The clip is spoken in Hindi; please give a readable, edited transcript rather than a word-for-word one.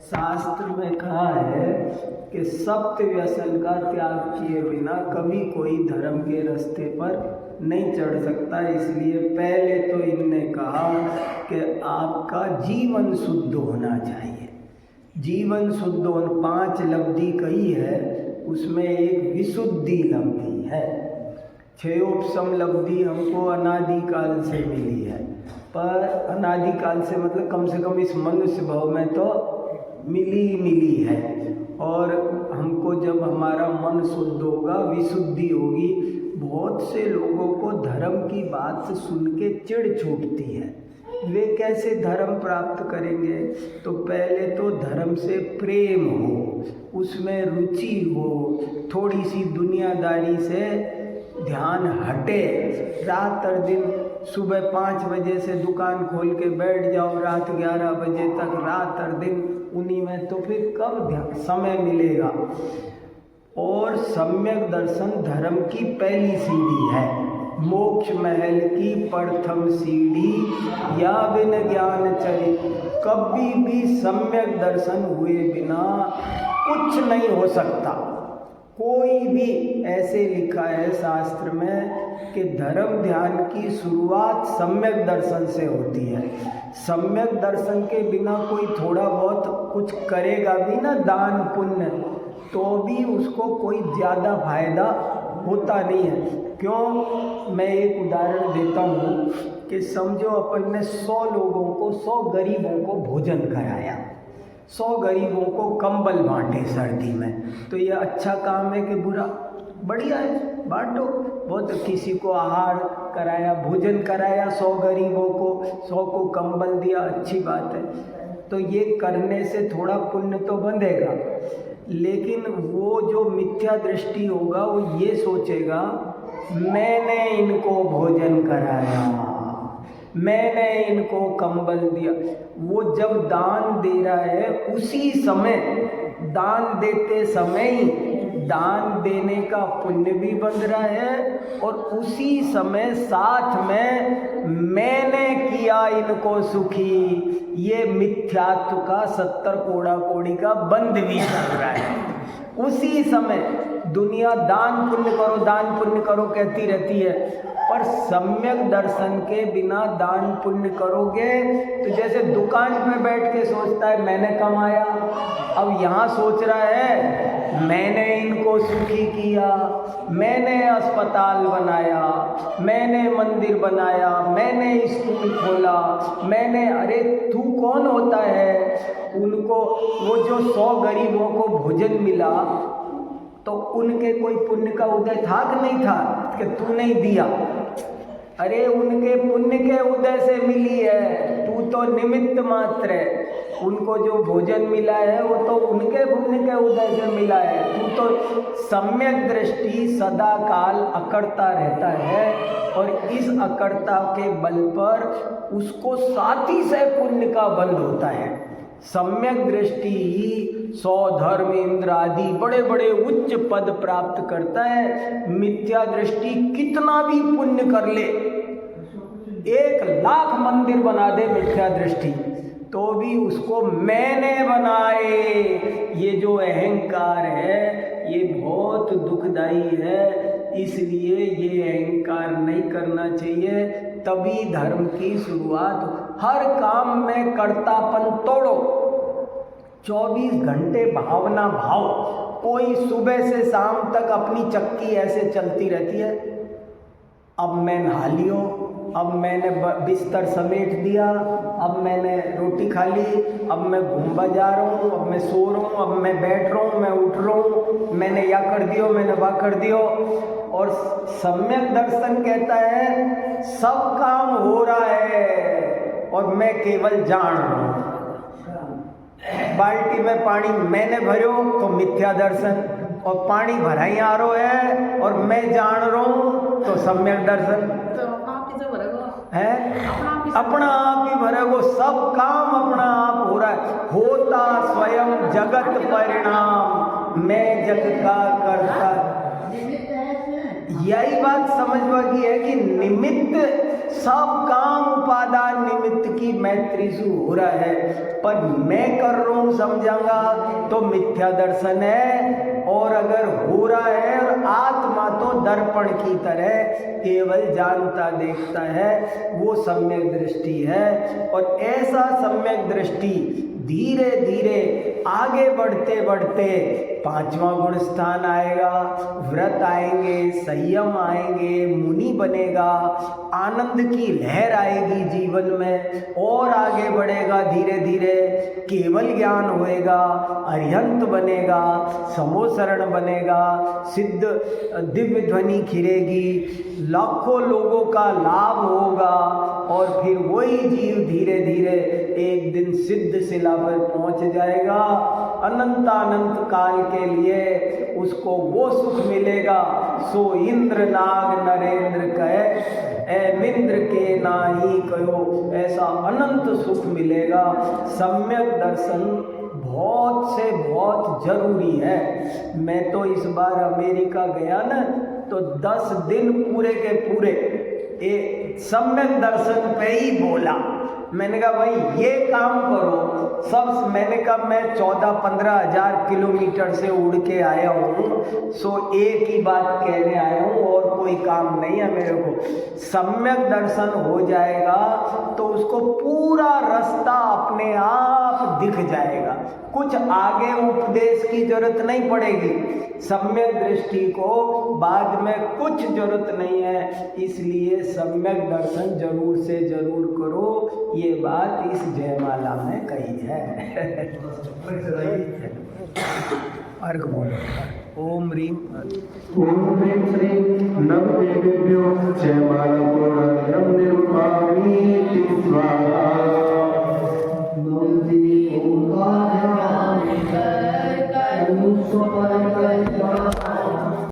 शास्त्र में कहा है कि सप्त व्यसन का त्याग किए बिना कभी कोई धर्म के रास्ते पर नहीं चढ़ सकता। इसलिए पहले तो इनने कहा कि आपका जीवन शुद्ध होना चाहिए। जीवन शुद्ध होना 5 लब्धि कही है, उसमें एक विशुद्धि लब्धि है। 6 उपशम लब्धि हमको अनादिकाल से मिली है, पर अनादिकाल से मतलब कम से कम इस मनुष्य भाव में तो मिली है। और हमको जब हमारा मन शुद्ध होगा, विशुद्धि होगी, बहुत से लोगों को धर्म की बात सुन के चिढ़ छूटती है। वे कैसे धर्म प्राप्त करेंगे? तो पहले तो धर्म से प्रेम हो, उसमें रुचि हो, थोड़ी सी दुनियादारी से ध्यान हटे। रात और दिन सुबह 5 बजे से दुकान खोल के बैठ जाओ, रात 11 बजे तक, रात और दिन उन्हीं में, तो फिर कब समय मिलेगा? और सम्यक दर्शन धर्म की पहली सीढ़ी है। मोक्ष महल की प्रथम सीढ़ी या बिन ज्ञान चले। कभी भी सम्यक दर्शन हुए बिना कुछ नहीं हो सकता। कोई भी ऐसे लिखा है शास्त्र में कि धर्म ध्यान की शुरुआत सम्यक दर्शन से होती है। सम्यक दर्शन के बिना कोई थोड़ा बहुत कुछ करेगा भी ना, दान पुण्य, तो भी उसको कोई ज़्यादा फायदा होता नहीं है। क्यों? मैं एक उदाहरण देता हूँ कि समझो अपन ने 100 लोगों को, 100 गरीबों को भोजन कराया, 100 गरीबों को कंबल बांटे सर्दी में, तो ये अच्छा काम है कि बुरा? बढ़िया है, बांटो। बहुत किसी को आहार कराया, भोजन कराया 100 गरीबों को, 100 को कंबल दिया, अच्छी बात है। तो ये करने से थोड़ा पुण्य तो बंधेगा, लेकिन वो जो मिथ्या दृष्टि होगा वो ये सोचेगा मैंने इनको भोजन कराया, मैंने इनको कंबल दिया। वो जब दान दे रहा है उसी समय, दान देते समय ही दान देने का पुण्य भी बंध रहा है, और उसी समय साथ में मैंने किया इनको सुखी, ये मिथ्यात्व का 70 कोड़ा कोड़ी का बंध भी चल रहा है। उसी समय दुनिया दान पुण्य करो कहती रहती है, पर सम्यक दर्शन के बिना दान पुण्य करोगे तो जैसे दुकान पे बैठ के सोचता है मैंने कमाया, अब यहाँ सोच रहा है मैंने इनको सुखी किया, मैंने अस्पताल बनाया, मैंने मंदिर बनाया, मैंने स्कूल खोला, मैंने। अरे तू कौन होता है? उनको वो जो 100 गरीबों को भोजन मिला, तो उनके कोई पुण्य का उदय था कि नहीं था कि तू नहीं दिया? अरे उनके पुण्य के उदय से मिली है, तू तो निमित्त मात्र है। उनको जो भोजन मिला है वो तो उनके पुण्य के उदय से मिला है। तू तो सम्यक दृष्टि सदा काल अकड़ता रहता है, और इस अकड़ता के बल पर उसको साथी से पुण्य का बंध होता है। सम्यक दृष्टि ही 100 धर्म इंद्र आदि बड़े बड़े उच्च पद प्राप्त करता है। मिथ्या दृष्टि कितना भी पुण्य कर ले, 1,00,000 मंदिर बना दे मिथ्या दृष्टि, तो भी उसको मैंने बनाए, ये जो अहंकार है ये बहुत दुखदाई है। इसलिए ये अहंकार नहीं करना चाहिए। तभी धर्म की शुरुआत। हर काम में कर्तापन तोड़ो, 24 घंटे भावना भाव। कोई सुबह से शाम तक अपनी चक्की ऐसे चलती रहती है, अब मैं नहा लियो, अब मैंने बिस्तर समेट दिया, अब मैंने रोटी खा ली, अब मैं घूमवा जा रहा हूँ, अब मैं सो रहा हूँ, अब मैं बैठ रहा हूँ, मैं उठ रहा हूँ, मैंने या कर दियो, मैंने वह कर दियो। और सम्यक दर्शन कहता है सब काम हो रहा है और मैं केवल जान रहा हूँ। बाल्टी में पानी मैंने भरो तो मिथ्या दर्शन, और पानी भरा ही आ रहा है और मैं जान रहा हूँ तो सम्यक दर्शन। है अपना आप ही भरेगो, सब काम अपना आप हो रहा है। होता स्वयं जगत परिणाम, मैं जग का करता। यही बात समझवा की है कि निमित्त सब काम उपादान निमित्त की मैत्री से हो रहा है, पर मैं कर रहा हूं समझाऊंगा तो मिथ्या दर्शन है। और अगर हो रहा है और आत्मा तो दर्पण की तरह केवल जानता देखता है, वो सम्यक दृष्टि है। और ऐसा सम्यक दृष्टि धीरे धीरे आगे बढ़ते बढ़ते पांचवा गुण स्थान आएगा, व्रत आएंगे, संयम आएंगे, मुनि बनेगा, आनंद की लहर आएगी जीवन में, और आगे बढ़ेगा धीरे धीरे, केवल ज्ञान होएगा, अरिहंत बनेगा, समोसरण बनेगा, सिद्ध दिव्य ध्वनि खिरेगी, लाखों लोगों का लाभ होगा। और फिर वही जीव धीरे धीरे एक दिन सिद्ध शिला पर पहुंच जाएगा। अनंतानंत काल के लिए उसको वो सुख मिलेगा, सो इंद्र नाग नरेंद्र कहे मिंद्र के नाही कहो, ऐसा अनंत सुख मिलेगा। सम्यक दर्शन बहुत से बहुत जरूरी है। मैं तो इस बार अमेरिका गया ना, तो 10 दिन पूरे के पूरे सम्यक दर्शन पे ही बोला। मैंने कहा भाई ये काम करो सब। मैंने कहा मैं 14-15 हज़ार किलोमीटर से उड़ के आया हूँ, सो एक ही बात कहने आया हूँ, और कोई काम नहीं है मेरे को। सम्यक दर्शन हो जाएगा तो उसको पूरा रास्ता अपने आप दिख जाएगा, कुछ आगे उपदेश की जरूरत नहीं पड़ेगी। सम्यक दृष्टि को बाद में कुछ जरूरत नहीं है, इसलिए सम्यक दर्शन जरूर से जरूर करो। ये बात इस जयमाला में कही है। अर्घ बोलो। ओम ह्रीं श्री नवदेवेभ्यो जयमाला को निरूपामि स्वाहा।